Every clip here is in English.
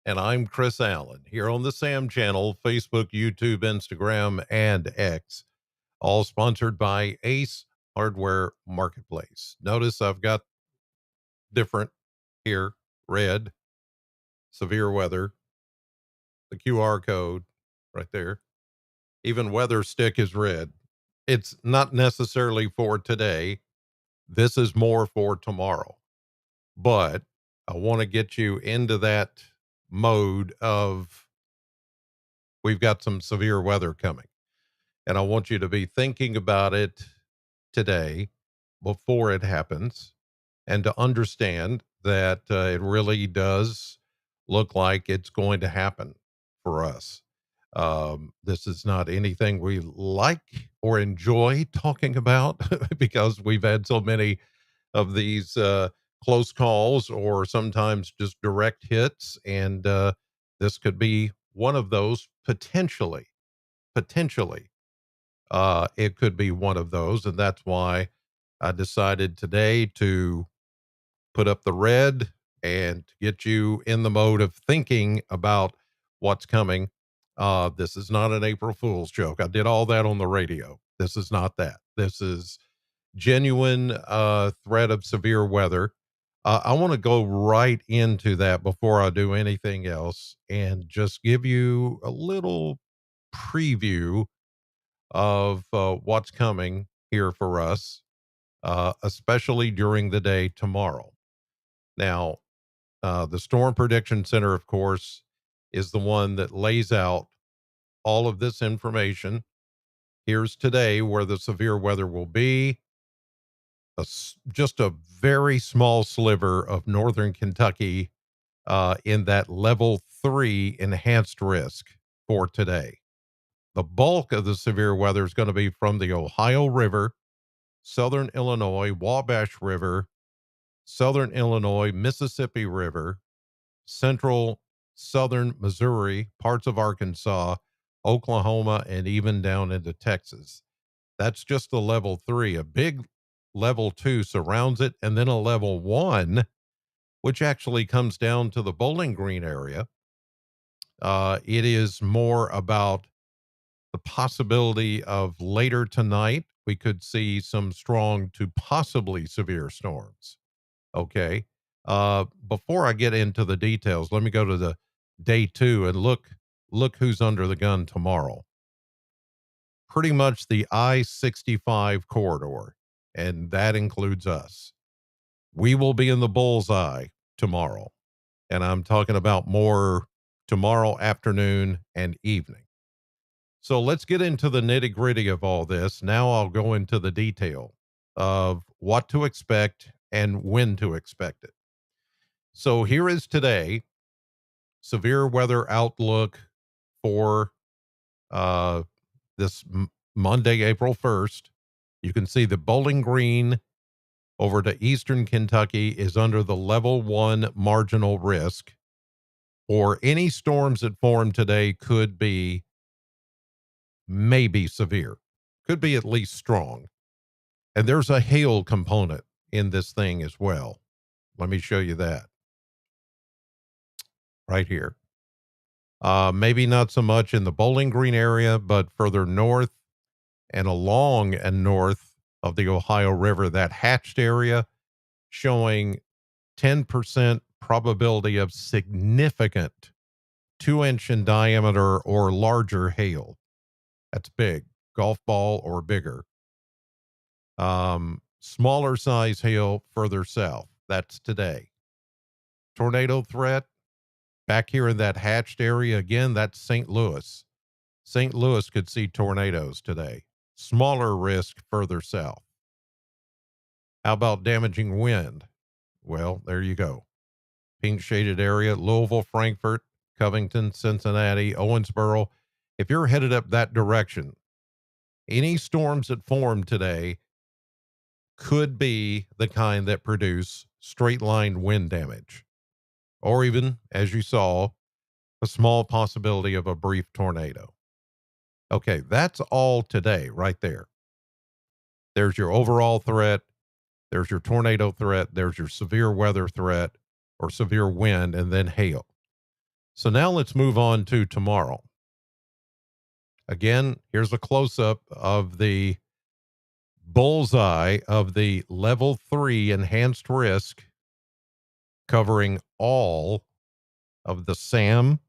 And I'm Chris Allen here on the Sam channel, Facebook, YouTube, Instagram, and X, all sponsored by Ace Hardware Marketplace. Notice I've got different here: red, severe weather, the QR code right there. Even weather stick is red. It's not necessarily for today. This is more for tomorrow. But I want to get you into that mode of we've got some severe weather coming. And I want you to be thinking about it today before it happens and to understand that it really does look like it's going to happen for us. This is not anything we like or enjoy talking about because we've had so many of these close calls or sometimes just direct hits. And this could be one of those potentially. Potentially it could be one of those. And that's why I decided today to put up the red and to get you in the mode of thinking about what's coming. This is not an April Fool's joke. I did all that on the radio. This is not that. This is genuine threat of severe weather. I want to go right into that before I do anything else and just give you a little preview of what's coming here for us, especially during the day tomorrow. Now, the Storm Prediction Center, of course, is the one that lays out all of this information. Here's today where the severe weather will be. Just a very small sliver of northern Kentucky in that level 3 enhanced risk for today. The bulk of the severe weather is going to be from the Ohio River, southern Illinois, Wabash River, southern Illinois, Mississippi River, central southern Missouri, parts of Arkansas, Oklahoma, and even down into Texas. That's just the level 3. A big level 2 surrounds it, and then a level 1, which actually comes down to the Bowling Green area. It is more about the possibility of later tonight, we could see some strong to possibly severe storms. Okay. Before I get into the details, let me go to the day 2 and look who's under the gun tomorrow. Pretty much the I-65 corridor, and that includes us. We will be in the bullseye tomorrow, and I'm talking about more tomorrow afternoon and evening. So let's get into the nitty gritty of all this. Now I'll go into the detail of what to expect and when to expect it. So here is today severe weather outlook for uh, this Monday, April 1st. You can see the Bowling Green over to eastern Kentucky is under the level 1 marginal risk, or any storms that form today could be maybe severe, could be at least strong. And there's a hail component in this thing as well. Let me show you that right here. Maybe not so much in the Bowling Green area, but further north and along and north of the Ohio River, that hatched area showing 10% probability of significant 2-inch in diameter or larger hail. That's big, golf ball or bigger. Smaller size hail further south. That's today. Tornado threat back here in that hatched area again. That's St. Louis. St. Louis could see tornadoes today. Smaller risk further south. How about damaging wind? Well, there you go. Pink shaded area, Louisville, Frankfort, Covington, Cincinnati, Owensboro. If you're headed up that direction, any storms that form today could be the kind that produce straight line wind damage, or even, as you saw, a small possibility of a brief tornado. Okay, that's all today right there. There's your overall threat. There's your tornado threat. There's your severe weather threat or severe wind, and then hail. So now let's move on to tomorrow. Again, here's a close up of the bullseye of the level 3 enhanced risk, covering all of the SAM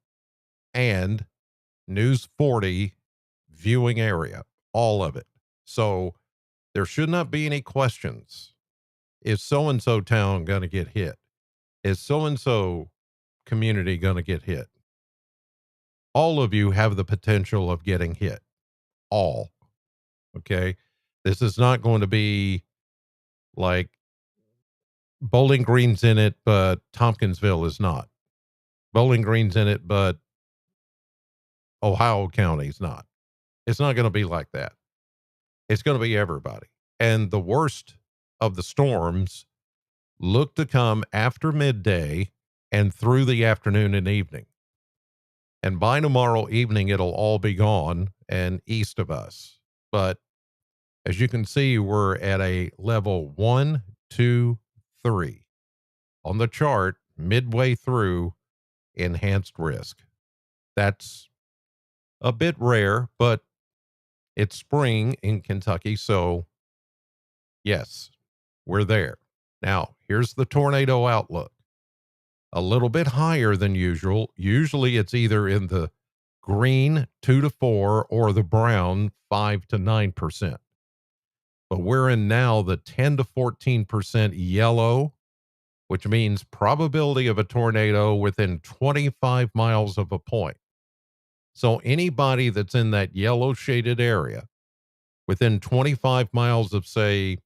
and News 40 viewing area, all of it. So there should not be any questions. Is so and so town going to get hit? Is so and so community going to get hit? All of you have the potential of getting hit. All. Okay. This is not going to be like Bowling Green's in it, but Tompkinsville is not. Bowling Green's in it, but Ohio County's not. It's not going to be like that. It's going to be everybody. And the worst of the storms look to come after midday and through the afternoon and evening. And by tomorrow evening, it'll all be gone and east of us. But as you can see, we're at a level 1, 2, 3 on the chart, midway through enhanced risk. That's a bit rare, but it's spring in Kentucky. So, yes, we're there. Now, here's the tornado outlook. A little bit higher than usual. Usually it's either in the green 2 to 4 or the brown 5 to 9%. But we're in now the 10 to 14% yellow, which means probability of a tornado within 25 miles of a point. So anybody that's in that yellow shaded area within 25 miles of, say,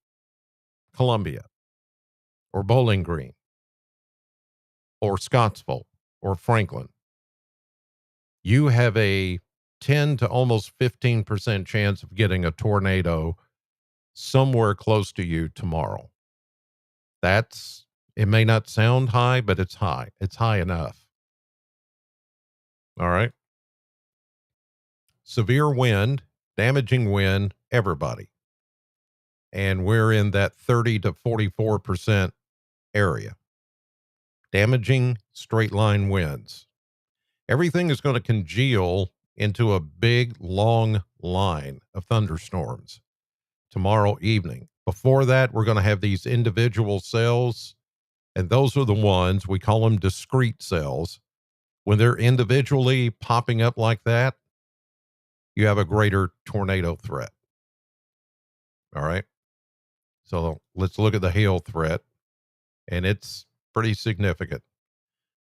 Columbia or Bowling Green or Scottsville or Franklin, you have a 10 to almost 15% chance of getting a tornado somewhere close to you tomorrow. That's, it may not sound high, but it's high. It's high enough. All right. Severe wind, damaging wind, everybody. And we're in that 30 to 44% area. Damaging straight line winds. Everything is going to congeal into a big, long line of thunderstorms tomorrow evening. Before that, we're going to have these individual cells, and those are the ones we call them discrete cells. When they're individually popping up like that, you have a greater tornado threat. All right. So let's look at the hail threat, and it's pretty significant.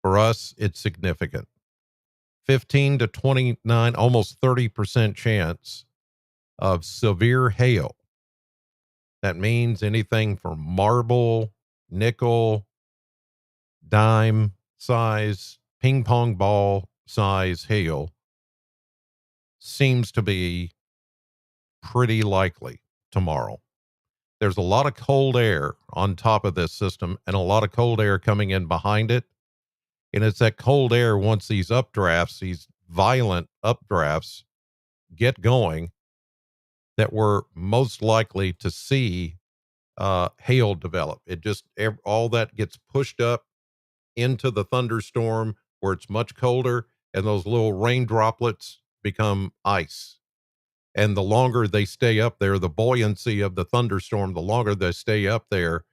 For us, it's significant. 15 to 29, almost 30% chance of severe hail. That means anything from marble, nickel, dime size, ping pong ball size hail seems to be pretty likely tomorrow. There's a lot of cold air on top of this system and a lot of cold air coming in behind it. And it's that cold air, once these updrafts, these violent updrafts get going, that we're most likely to see hail develop. It just, all that gets pushed up into the thunderstorm where it's much colder, and those little rain droplets become ice. And the longer they stay up there, the buoyancy of the thunderstorm, the longer they stay up there,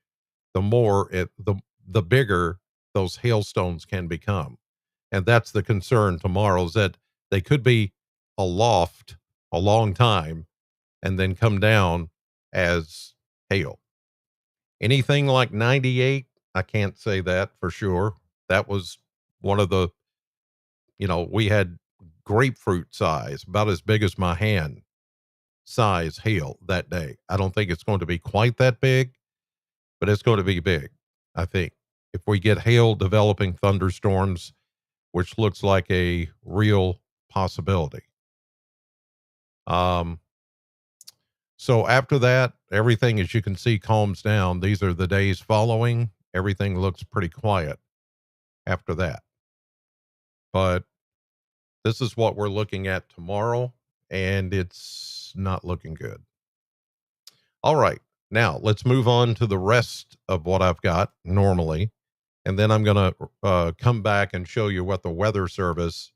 the more the bigger those hailstones can become. And that's the concern tomorrow, is that they could be aloft a long time and then come down as hail. Anything like 98, I can't say that for sure. That was one of the, we had grapefruit size, about as big as my hand size hail that day. I don't think it's going to be quite that big, but it's going to be big, I think. If we get hail developing thunderstorms, which looks like a real possibility. So after that, everything, as you can see, calms down. These are the days following. Everything looks pretty quiet after that. But this is what we're looking at tomorrow, and it's not looking good. All right. Now let's move on to the rest of what I've got normally. And then I'm going to come back and show you what the Weather Service,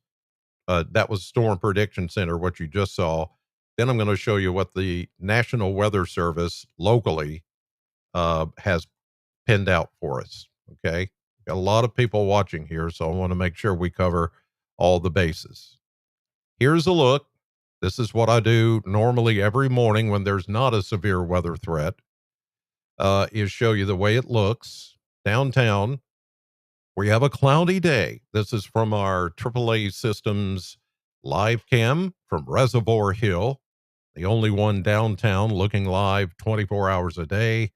that was Storm Prediction Center, what you just saw. Then I'm going to show you what the National Weather Service locally has pinned out for us. Okay. Got a lot of people watching here, so I want to make sure we cover all the bases. Here's a look. This is what I do normally every morning when there's not a severe weather threat, is show you the way it looks downtown. We have a cloudy day. This is from our AAA Systems live cam from Reservoir Hill, the only one downtown looking live 24 hours a day,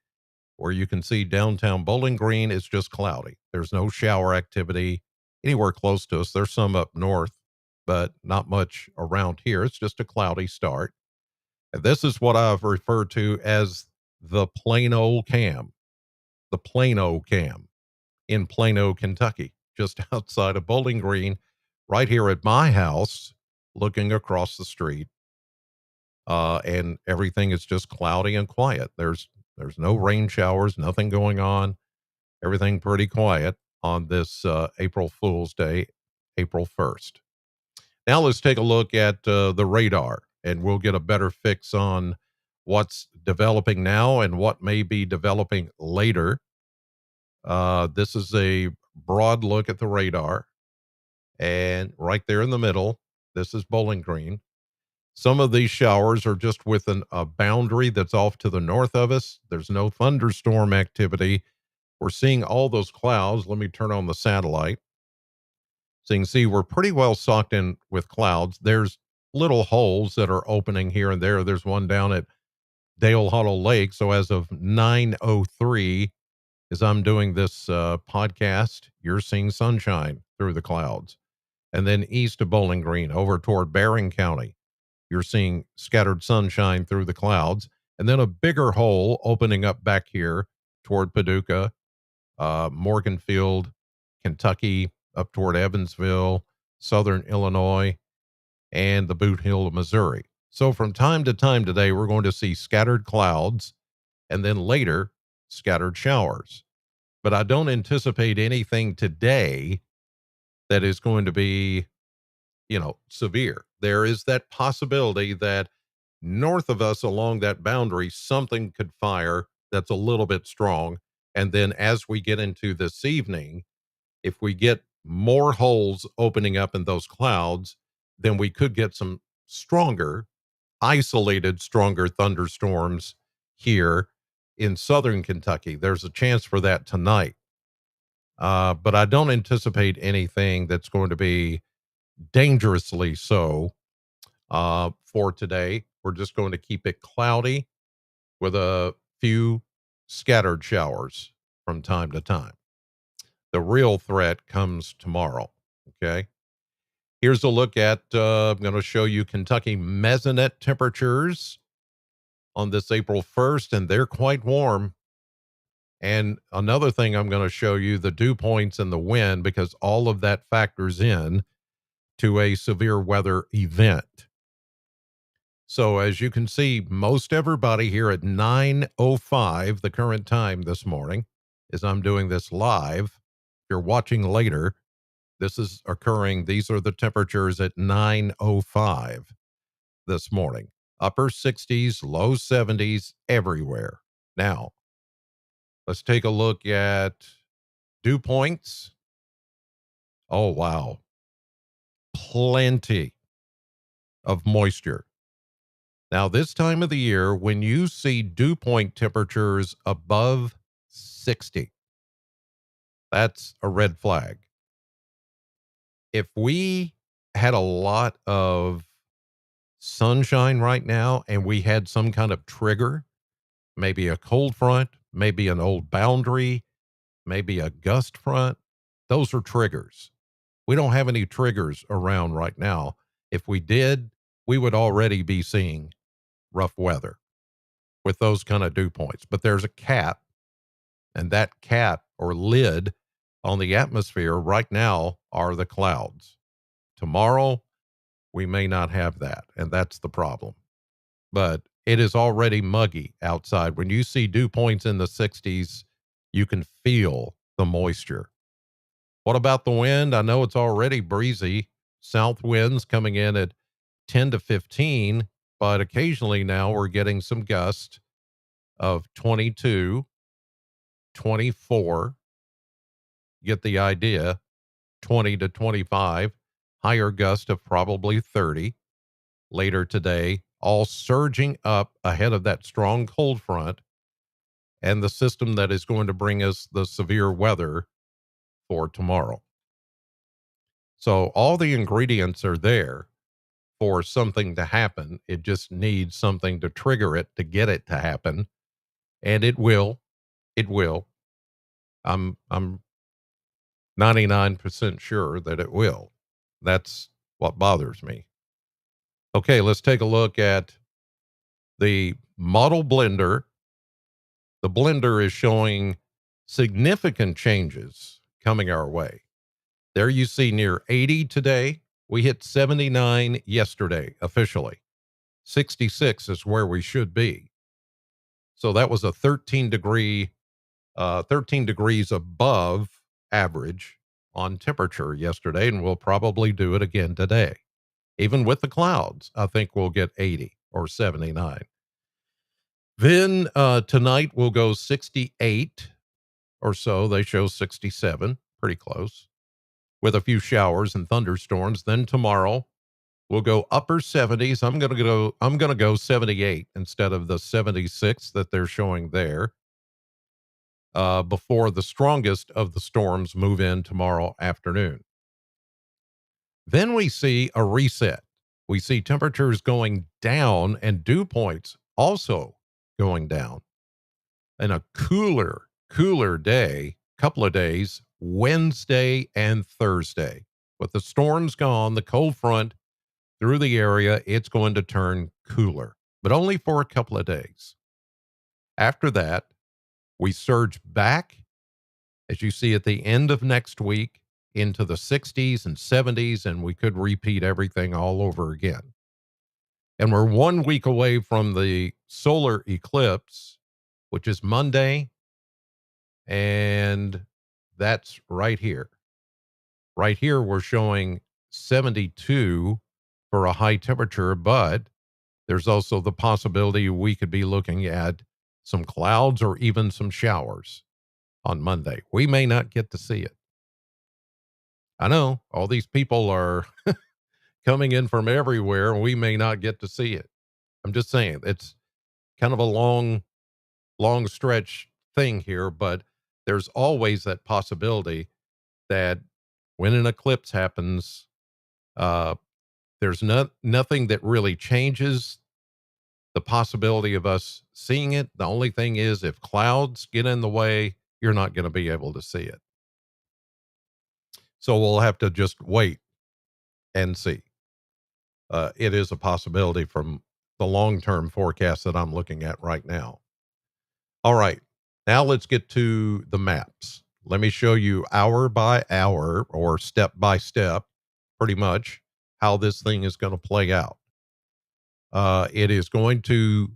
where you can see downtown Bowling Green. It's just cloudy. There's no shower activity anywhere close to us. There's some up north, but not much around here. It's just a cloudy start. And this is what I've referred to as the Plano cam, the Plano cam in Plano, Kentucky, just outside of Bowling Green, right here at my house, looking across the street. And everything is just cloudy and quiet. There's no rain showers, nothing going on. Everything pretty quiet on this April Fool's Day, April 1st. Now let's take a look at the radar, and we'll get a better fix on what's developing now and what may be developing later. This is a broad look at the radar, and right there in the middle, this is Bowling Green. Some of these showers are just within a boundary that's off to the north of us. There's no thunderstorm activity. We're seeing all those clouds. Let me turn on the satellite. So you can see we're pretty well socked in with clouds. There's little holes that are opening here and there. There's one down at Dale Hollow Lake. So as of 9:03, as I'm doing this podcast, you're seeing sunshine through the clouds. And then east of Bowling Green, over toward Barron County, you're seeing scattered sunshine through the clouds. And then a bigger hole opening up back here toward Paducah, Morganfield, Kentucky, up toward Evansville, southern Illinois, and the Boot Hill of Missouri. So from time to time today, we're going to see scattered clouds and then later scattered showers. But I don't anticipate anything today that is going to be, severe. There is that possibility that north of us along that boundary, something could fire that's a little bit strong. And then as we get into this evening, if we get more holes opening up in those clouds, then we could get some stronger, isolated, stronger thunderstorms here in southern Kentucky. There's a chance for that tonight. But I don't anticipate anything that's going to be dangerously so for today. We're just going to keep it cloudy with a few scattered showers from time to time. The real threat comes tomorrow. Okay. Here's a look at, I'm going to show you Kentucky mesonet temperatures on this April 1st, and they're quite warm. And another thing I'm going to show you the dew points and the wind, because all of that factors in to a severe weather event. So as you can see, most everybody here at 9:05, the current time this morning, as I'm doing this live. If you're watching later, this is occurring. These are the temperatures at 9:05 this morning. Upper 60s, low 70s everywhere. Now, let's take a look at dew points. Oh, wow. Plenty of moisture. Now, this time of the year, when you see dew point temperatures above 60, that's a red flag. If we had a lot of sunshine right now and we had some kind of trigger, maybe a cold front, maybe an old boundary, maybe a gust front, those are triggers. We don't have any triggers around right now. If we did, we would already be seeing rough weather with those kind of dew points. But there's a cap, and that cap or lid on the atmosphere right now are the clouds. Tomorrow, we may not have that, and that's the problem. But it is already muggy outside. When you see dew points in the 60s, you can feel the moisture. What about the wind? I know it's already breezy. South winds coming in at 10 to 15, but occasionally now we're getting some gusts of 22, 24. Get the idea. 20 to 25. Higher gust of probably 30 later today, all surging up ahead of that strong cold front and the system that is going to bring us the severe weather for tomorrow. So all the ingredients are there for something to happen. It just needs something to trigger it to get it to happen. And it will. It will. I'm 99% sure that it will. That's what bothers me. Okay, let's take a look at the model blender. The blender is showing significant changes coming our way. There you see near 80 today. We hit 79 yesterday officially. 66 is where we should be. So that was a 13 degrees above average on temperature yesterday, and we'll probably do it again today. Even with the clouds, I think we'll get 80 or 79. Then tonight we'll go 68 or so. They show 67, pretty close, with a few showers and thunderstorms. Then tomorrow we'll go upper 70s. I'm gonna go 78 instead of the 76 that they're showing there. Before the strongest of the storms move in tomorrow afternoon. Then we see a reset. We see temperatures going down and dew points also going down. And a cooler day, couple of days, Wednesday and Thursday. With the storms gone, the cold front through the area, it's going to turn cooler, but only for a couple of days. After that, we surge back, as you see at the end of next week, into the 60s and 70s, and we could repeat everything all over again. And we're 1 week away from the solar eclipse, which is Monday, and that's right here. Right here, we're showing 72 for a high temperature, but there's also the possibility we could be looking at some clouds or even some showers on Monday. We may not get to see it. I know all these people are coming in from everywhere, and we may not get to see it. I'm just saying it's kind of a long stretch thing here, but there's always that possibility that when an eclipse happens, uh, there's nothing that really changes the possibility of us seeing it. The only thing is, if clouds get in the way, you're not going to be able to see it. So we'll have to just wait and see. It is a possibility from the long-term forecast that I'm looking at right now. All right, now let's get to the maps. Let me show you hour by hour or step by step, pretty much, how this thing is going to play out. It is going to,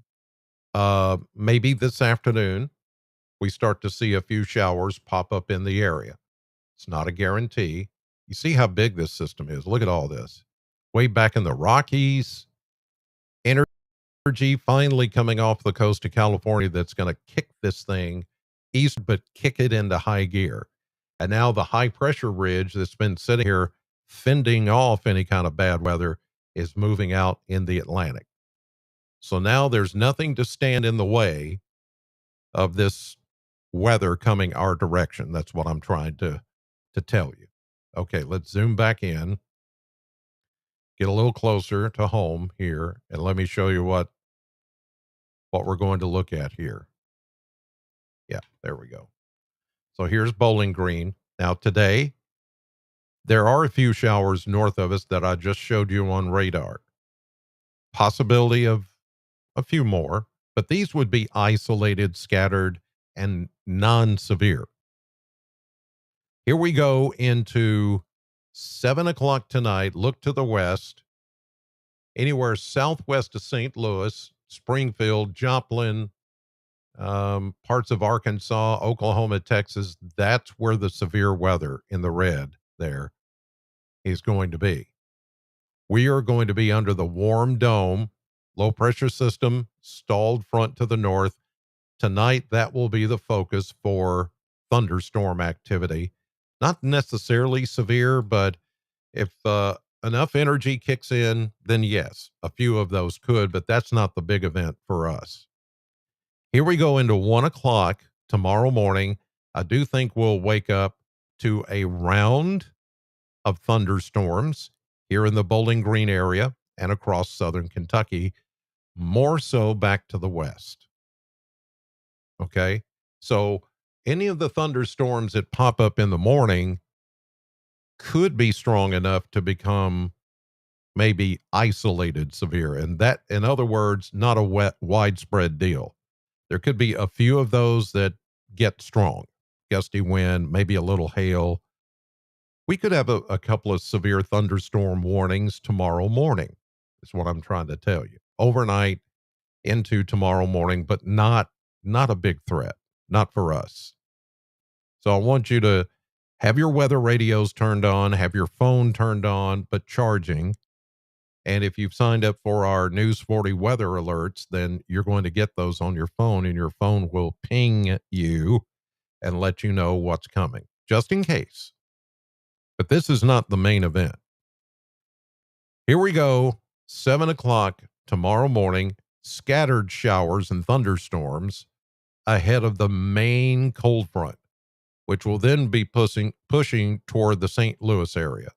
maybe this afternoon, we start to see a few showers pop up in the area. It's not a guarantee. You see how big this system is. Look at all this. Way back in the Rockies, energy finally coming off the coast of California that's going to kick this thing east, but kick it into high gear. And now the high pressure ridge that's been sitting here fending off any kind of bad weather is moving out in the Atlantic. So now there's nothing to stand in the way of this weather coming our direction. That's what I'm trying to tell you. Okay, let's zoom back in, get a little closer to home here, and let me show you what we're going to look at here. Yeah, there we go. So here's Bowling Green. Now today, there are a few showers north of us that I just showed you on radar. Possibility of a few more, but these would be isolated, scattered, and non-severe. Here we go into 7 o'clock tonight. Look to the west, anywhere southwest of St. Louis, Springfield, Joplin, parts of Arkansas, Oklahoma, Texas. That's where the severe weather in the red there is going to be. We are going to be under the warm dome, low pressure system, stalled front to the north. Tonight, that will be the focus for thunderstorm activity. Not necessarily severe, but if enough energy kicks in, then yes, a few of those could, but that's not the big event for us. Here we go into 1 o'clock tomorrow morning. I do think we'll wake up to a round of thunderstorms here in the Bowling Green area and across southern Kentucky, more so back to the west. Okay. So any of the thunderstorms that pop up in the morning could be strong enough to become maybe isolated severe. And that, in other words, not a widespread deal. There could be a few of those that get strong, gusty wind, maybe a little hail. We could have a couple of severe thunderstorm warnings tomorrow morning, is what I'm trying to tell you. Overnight into tomorrow morning, but not a big threat, not for us. So I want you to have your weather radios turned on, have your phone turned on, but charging. And if you've signed up for our News 40 weather alerts, then you're going to get those on your phone, and your phone will ping you and let you know what's coming, just in case. But this is not the main event. Here we go, 7 o'clock tomorrow morning, scattered showers and thunderstorms ahead of the main cold front, which will then be pushing toward the St. Louis area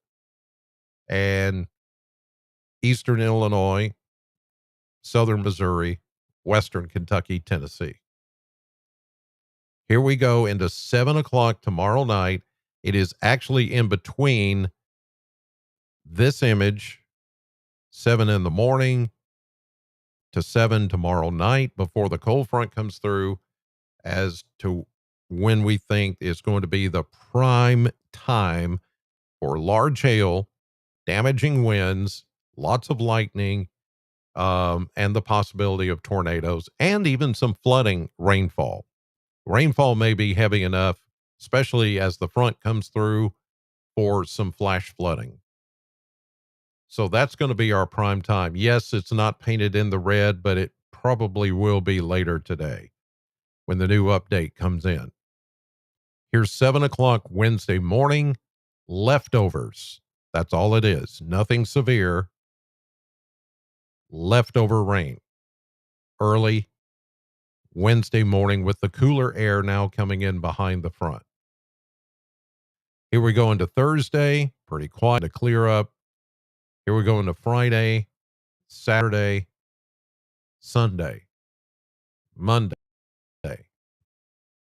and eastern Illinois, southern Missouri, western Kentucky, Tennessee. Here we go into 7 o'clock tomorrow night. It is actually in between this image, 7 in the morning to 7 tomorrow night before the cold front comes through, as to when we think is going to be the prime time for large hail, damaging winds, lots of lightning, and the possibility of tornadoes and even some flooding rainfall. Rainfall may be heavy enough, especially as the front comes through, for some flash flooding. So that's going to be our prime time. Yes, it's not painted in the red, but it probably will be later today when the new update comes in. Here's 7 o'clock Wednesday morning, leftovers. That's all it is. Nothing severe. Leftover rain early Wednesday morning with the cooler air now coming in behind the front. Here we go into Thursday, pretty quiet to clear up. Here we go into Friday, Saturday, Sunday, Monday,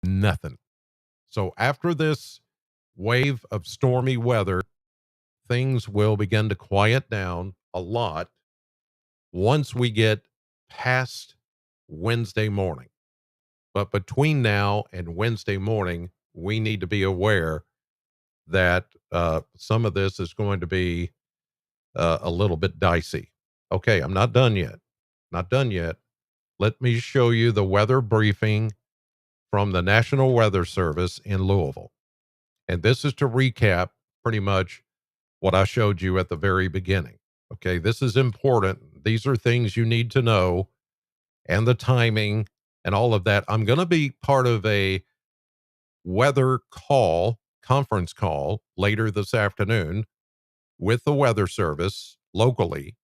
nothing. So after this wave of stormy weather, things will begin to quiet down a lot once we get past Wednesday morning. But between now and Wednesday morning, we need to be aware that some of this is going to be a little bit dicey. Okay, I'm not done yet. Not done yet. Let me show you the weather briefing from the National Weather Service in Louisville. And this is to recap pretty much what I showed you at the very beginning. Okay, this is important. These are things you need to know, and the timing and all of that. I'm going to be part of a weather conference call later this afternoon with the Weather Service locally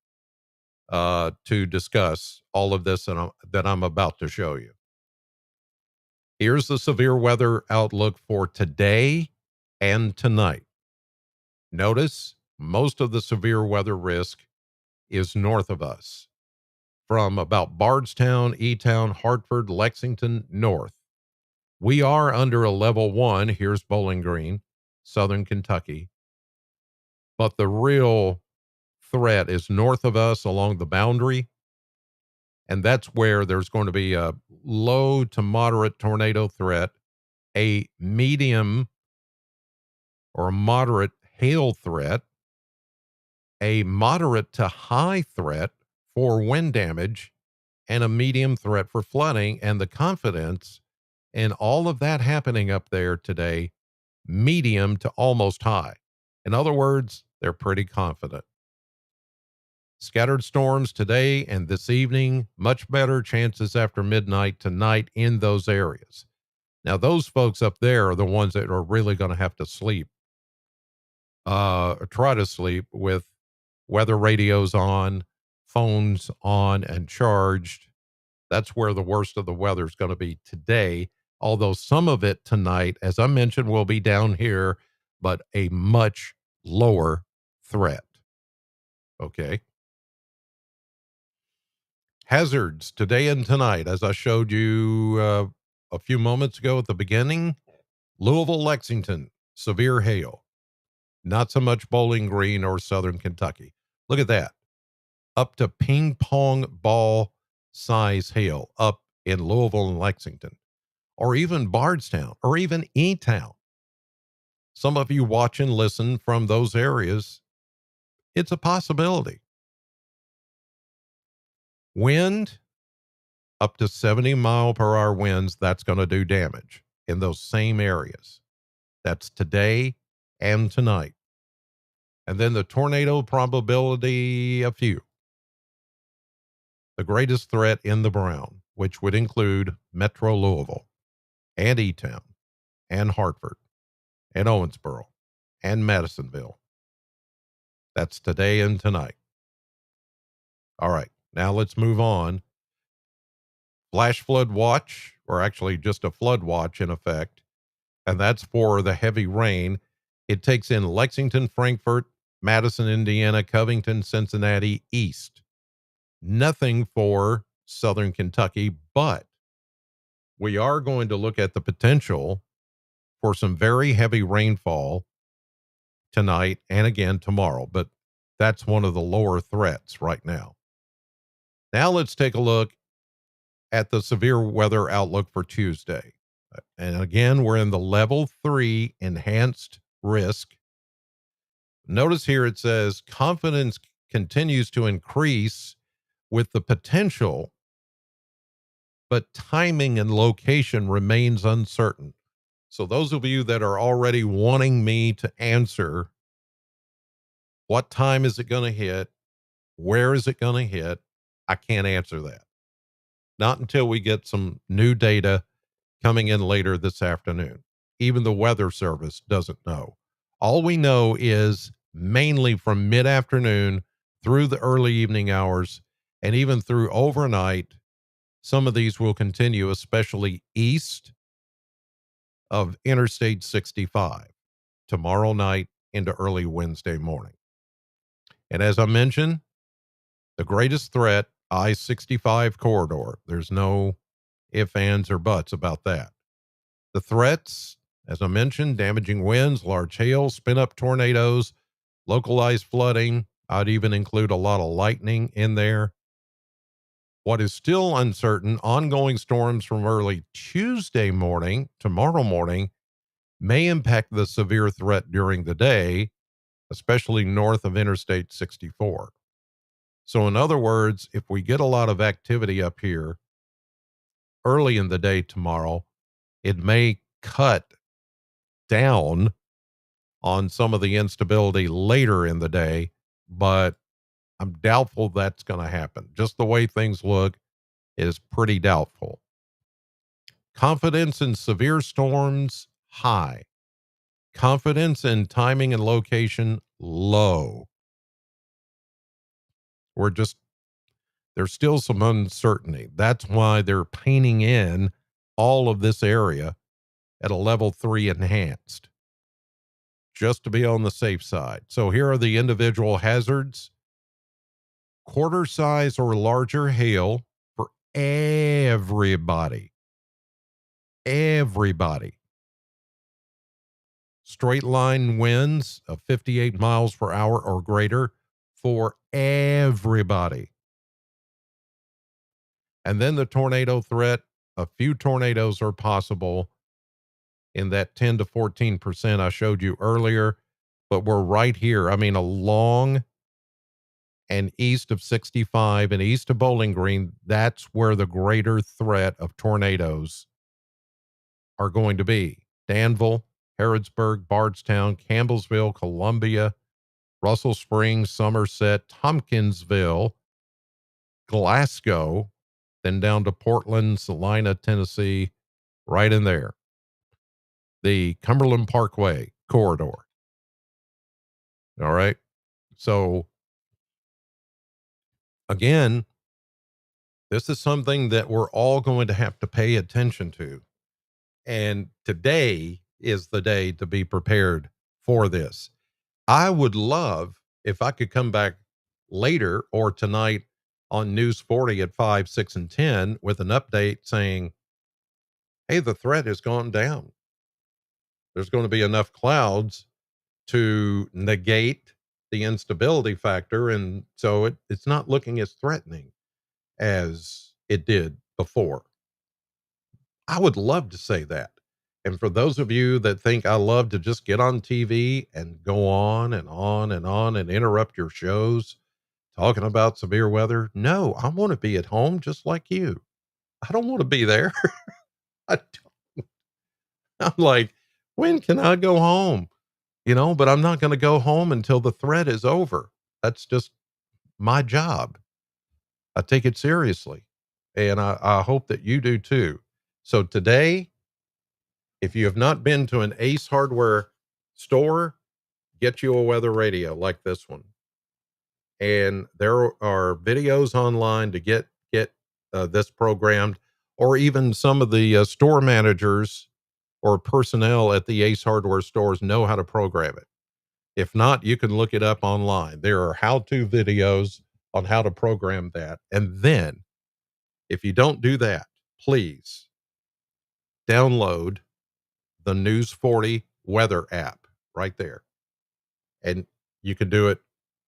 to discuss all of this that I'm about to show you. Here's the severe weather outlook for today and tonight. Notice most of the severe weather risk is north of us, from about Bardstown, E-Town, Hartford, Lexington, north. We are under a level 1. Here's Bowling Green, southern Kentucky. But the real threat is north of us along the boundary. And that's where there's going to be a low to moderate tornado threat, a medium or a moderate hail threat, a moderate to high threat for wind damage, and a medium threat for flooding. And the confidence in all of that happening up there today, medium to almost high. In other words, they're pretty confident. Scattered storms today and this evening, much better chances after midnight tonight in those areas. Now, those folks up there are the ones that are really going to have to sleep, or try to sleep with weather radios on, phones on and charged. That's where the worst of the weather is going to be today. Although some of it tonight, as I mentioned, will be down here, but a much lower threat. Okay. Hazards today and tonight, as I showed you a few moments ago at the beginning. Louisville, Lexington, severe hail. Not so much Bowling Green or Southern Kentucky. Look at that. Up to ping pong ball size hail up in Louisville and Lexington, or even Bardstown, or even E-Town. Some of you watch and listen from those areas. It's a possibility. Wind up to 70-mile-per-hour winds, that's going to do damage in those same areas. That's today and tonight. And then the tornado probability, a few. The greatest threat in the brown, which would include Metro Louisville and E-Town and Hartford and Owensboro and Madisonville. That's today and tonight. All right, now let's move on. Flash flood watch, or actually just a flood watch in effect, and that's for the heavy rain. It takes in Lexington, Frankfort, Madison, Indiana, Covington, Cincinnati, east. Nothing for Southern Kentucky, but we are going to look at the potential for some very heavy rainfall tonight and again tomorrow, but that's one of the lower threats right now. Now let's take a look at the severe weather outlook for Tuesday. And again, we're in the level 3 enhanced risk. Notice here it says confidence continues to increase with the potential, but timing and location remains uncertain. So those of you that are already wanting me to answer, what time is it going to hit? Where is it going to hit? I can't answer that. Not until we get some new data coming in later this afternoon. Even the Weather Service doesn't know. All we know is mainly from mid-afternoon through the early evening hours and even through overnight, some of these will continue, especially east of Interstate 65 tomorrow night into early Wednesday morning. And as I mentioned, the greatest threat, I-65 corridor. There's no ifs, ands, or buts about that. The threats, as I mentioned, damaging winds, large hail, spin-up tornadoes, localized flooding. I'd even include a lot of lightning in there. What is still uncertain, ongoing storms from early Tuesday morning, tomorrow morning, may impact the severe threat during the day, especially north of Interstate 64. So in other words, if we get a lot of activity up here early in the day tomorrow, it may cut down on some of the instability later in the day, but I'm doubtful that's going to happen. Just the way things look is pretty doubtful. Confidence in severe storms, high. Confidence in timing and location, low. There's still some uncertainty. That's why they're painting in all of this area at a level 3 enhanced, just to be on the safe side. So here are the individual hazards. Quarter size or larger hail for everybody. Everybody. Straight line winds of 58 miles per hour or greater for everybody. And then the tornado threat, a few tornadoes are possible in that 10 to 14% I showed you earlier, but we're right here. I mean, a long and east of 65 and east of Bowling Green, that's where the greater threat of tornadoes are going to be. Danville, Harrodsburg, Bardstown, Campbellsville, Columbia, Russell Springs, Somerset, Tompkinsville, Glasgow, then down to Portland, Salina, Tennessee, right in there. The Cumberland Parkway corridor. All right. So, again, this is something that we're all going to have to pay attention to. And today is the day to be prepared for this. I would love if I could come back later or tonight on News 40 at 5, 6, and 10 with an update saying, hey, the threat has gone down. There's going to be enough clouds to negate the instability factor. And so it's not looking as threatening as it did before. I would love to say that. And for those of you that think I love to just get on TV and go on and on and on and interrupt your shows talking about severe weather, no, I want to be at home just like you. I don't want to be there. I, I'm like, when can I go home? But I'm not going to go home until the threat is over. That's just my job. I take it seriously. And I hope that you do too. So today, if you have not been to an Ace Hardware store, get you a weather radio like this one. And there are videos online to get this programmed, or even some of the store managers or personnel at the Ace Hardware stores know how to program it. If not, you can look it up online. There are how-to videos on how to program that. And then, if you don't do that, please download the News 40 weather app right there. And you can do it.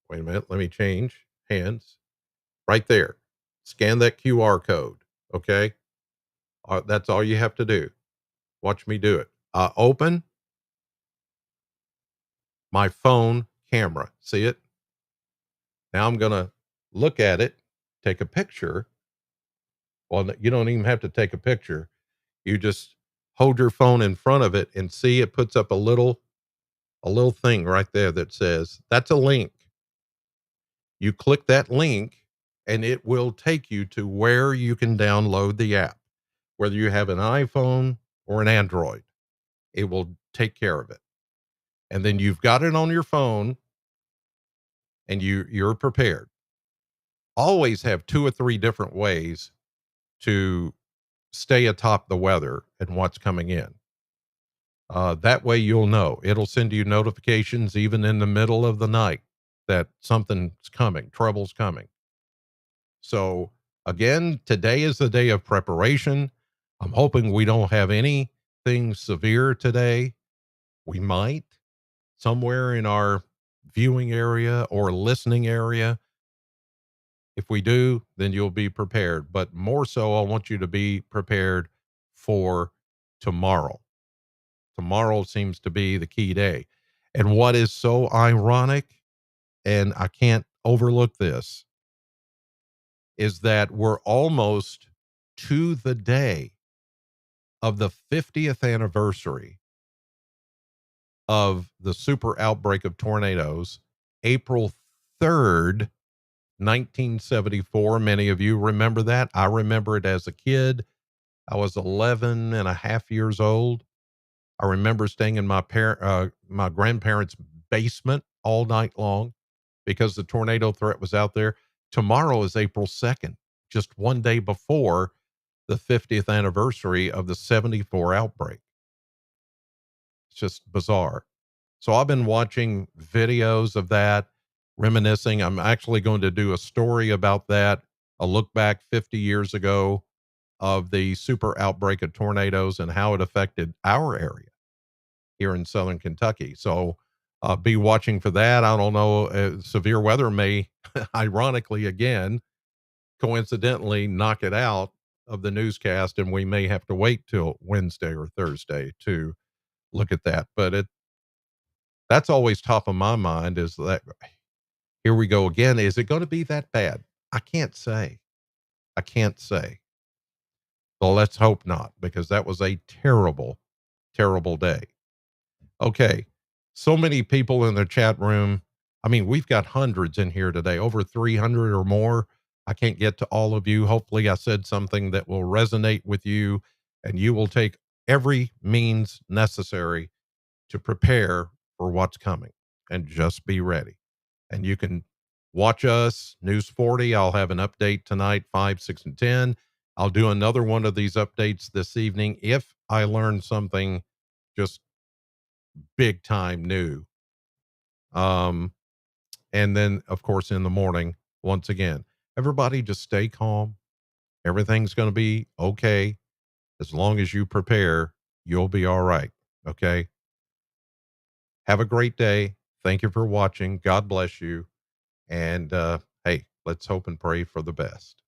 Wait a minute. Let me change hands right there. Scan that QR code. Okay. That's all you have to do. Watch me do it. Open my phone camera. See it? Now I'm going to look at it, take a picture. Well, you don't even have to take a picture. You just hold your phone in front of it and see it puts up a little thing right there that says that's a link. You click that link and it will take you to where you can download the app. Whether you have an iPhone or an Android, it will take care of it. And then you've got it on your phone and you're prepared. Always have 2 or 3 different ways to stay atop the weather and what's coming in. That way you'll know. It'll send you notifications even in the middle of the night that something's coming, trouble's coming. So again, today is the day of preparation. I'm hoping we don't have anything severe today. We might somewhere in our viewing area or listening area. If we do, then you'll be prepared. But more so, I want you to be prepared for tomorrow. Tomorrow seems to be the key day. And what is so ironic, and I can't overlook this, is that we're almost to the day of the 50th anniversary of the super outbreak of tornadoes, April 3rd, 1974. Many of you remember that. I remember it as a kid. I was 11 and a half years old. I remember staying in my grandparents' basement all night long because the tornado threat was out there. Tomorrow is April 2nd, just one day before the 50th anniversary of the 74 outbreak. It's just bizarre. So I've been watching videos of that, reminiscing. I'm actually going to do a story about that, a look back 50 years ago of the super outbreak of tornadoes and how it affected our area here in Southern Kentucky. So be watching for that. I don't know. Severe weather may, ironically, again, coincidentally, knock it out of the newscast, and we may have to wait till Wednesday or Thursday to look at that. But that's always top of my mind is that Here we go again. Is it going to be that bad? I can't say. I can't say. So let's hope not, because that was a terrible, terrible day. Okay. So many people in the chat room. I mean, we've got hundreds in here today, over 300 or more. I can't get to all of you. Hopefully, I said something that will resonate with you and you will take every means necessary to prepare for what's coming and just be ready. And you can watch us, News 40. I'll have an update tonight, 5, 6, and 10. I'll do another one of these updates this evening if I learn something just big time new. Um, and then, of course, in the morning, once again, everybody just stay calm. Everything's going to be okay. As long as you prepare, you'll be all right. Okay. Have a great day. Thank you for watching. God bless you. And hey, let's hope and pray for the best.